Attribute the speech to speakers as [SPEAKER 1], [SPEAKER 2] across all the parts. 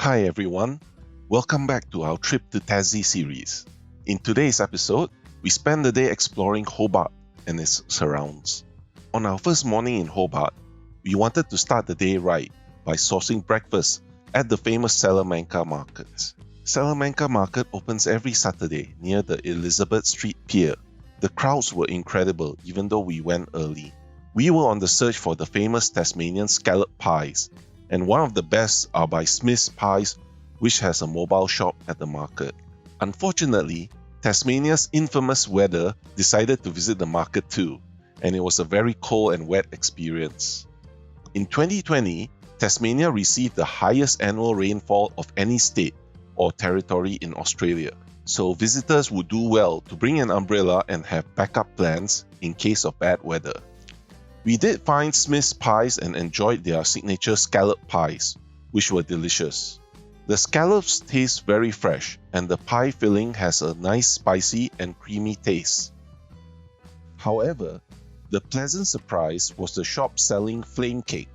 [SPEAKER 1] Hi everyone, welcome back to our trip to Tassie series. In today's episode, we spend the day exploring Hobart and its surrounds. On our first morning in Hobart, we wanted to start the day right by sourcing breakfast at the famous Salamanca Market. Salamanca Market opens every Saturday near the Elizabeth Street Pier. The crowds were incredible even though we went early. We were on the search for the famous Tasmanian scallop pies, and one of the best are by Smith's Pies, which has a mobile shop at the market. Unfortunately, Tasmania's infamous weather decided to visit the market too, and it was a very cold and wet experience. In 2020, Tasmania received the highest annual rainfall of any state or territory in Australia, so visitors would do well to bring an umbrella and have backup plans in case of bad weather. We did find Smith's Pies and enjoyed their signature scallop pies, which were delicious. The scallops taste very fresh, and the pie filling has a nice spicy and creamy taste. However, the pleasant surprise was the shop selling Flamecake,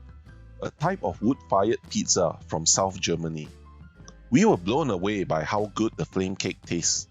[SPEAKER 1] a type of wood-fired pizza from South Germany. We were blown away by how good the Flamecake tastes.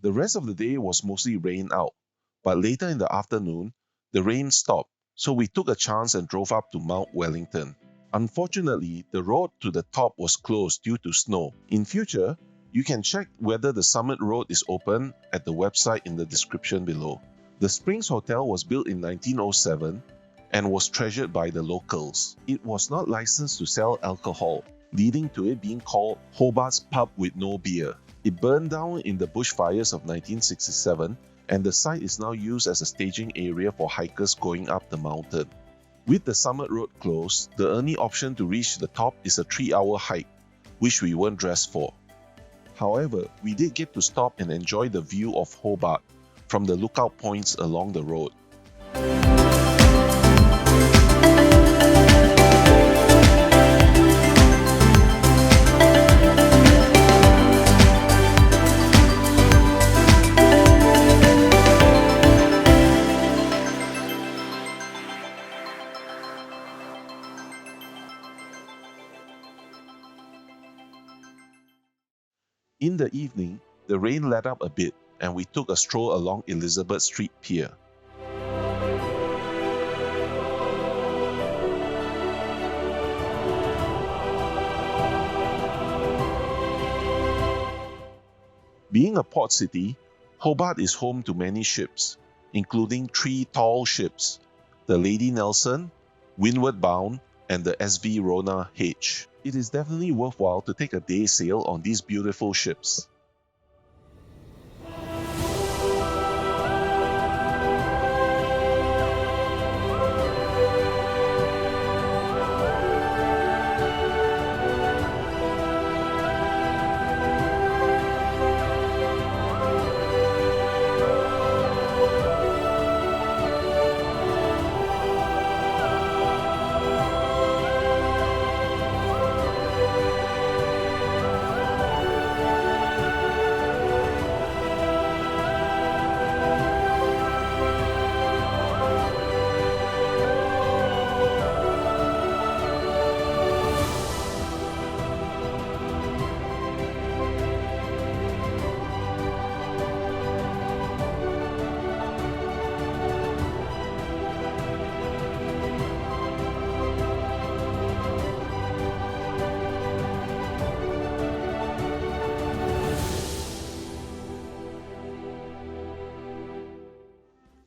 [SPEAKER 1] The rest of the day was mostly rain out, but later in the afternoon, the rain stopped, so we took a chance and drove up to Mount Wellington. Unfortunately, the road to the top was closed due to snow. In future, you can check whether the summit road is open at the website in the description below. The Springs Hotel was built in 1907 and was treasured by the locals. It was not licensed to sell alcohol, leading to it being called Hobart's Pub with No Beer. It burned down in the bushfires of 1967, and the site is now used as a staging area for hikers going up the mountain. With the summit road closed, the only option to reach the top is a 3-hour hike, which we weren't dressed for. However, we did get to stop and enjoy the view of Hobart from the lookout points along the road. In the evening, the rain let up a bit and we took a stroll along Elizabeth Street Pier. Being a port city, Hobart is home to many ships, including 3 tall ships, the Lady Nelson, Windeward Bound, and the SV Rhona H. It is definitely worthwhile to take a day sail on these beautiful ships.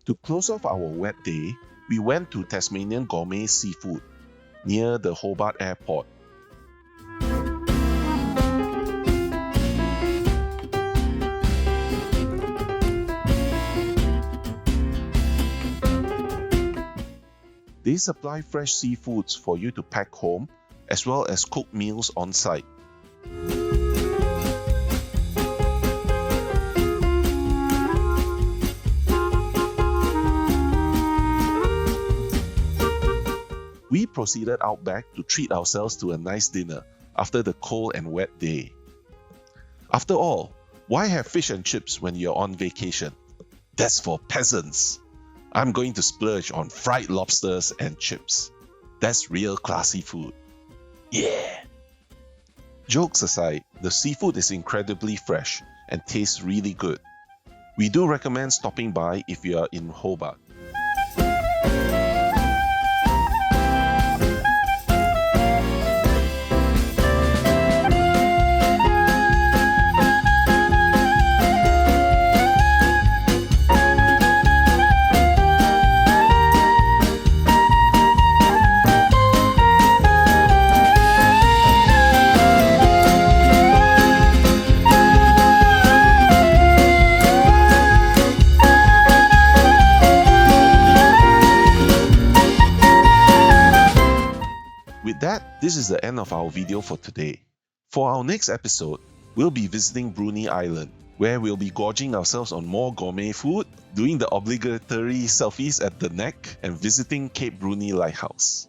[SPEAKER 1] To close off our wet day, we went to Tasmanian Gourmet Seafood. near the Hobart Airport. They supply fresh seafoods for you to pack home, as well as cooked meals on site. We proceeded out back to treat ourselves to a nice dinner after the cold and wet day. After all, why have fish and chips when you're on vacation? That's for peasants. I'm going to splurge on fried lobsters and chips. That's real classy food. Yeah! Jokes aside, the seafood is incredibly fresh and tastes really good. We do recommend stopping by if you are in Hobart. With that, this is the end of our video for today. For our next episode, we'll be visiting Bruny Island, where we'll be gorging ourselves on more gourmet food, doing the obligatory selfies at the neck, and visiting Cape Bruny Lighthouse.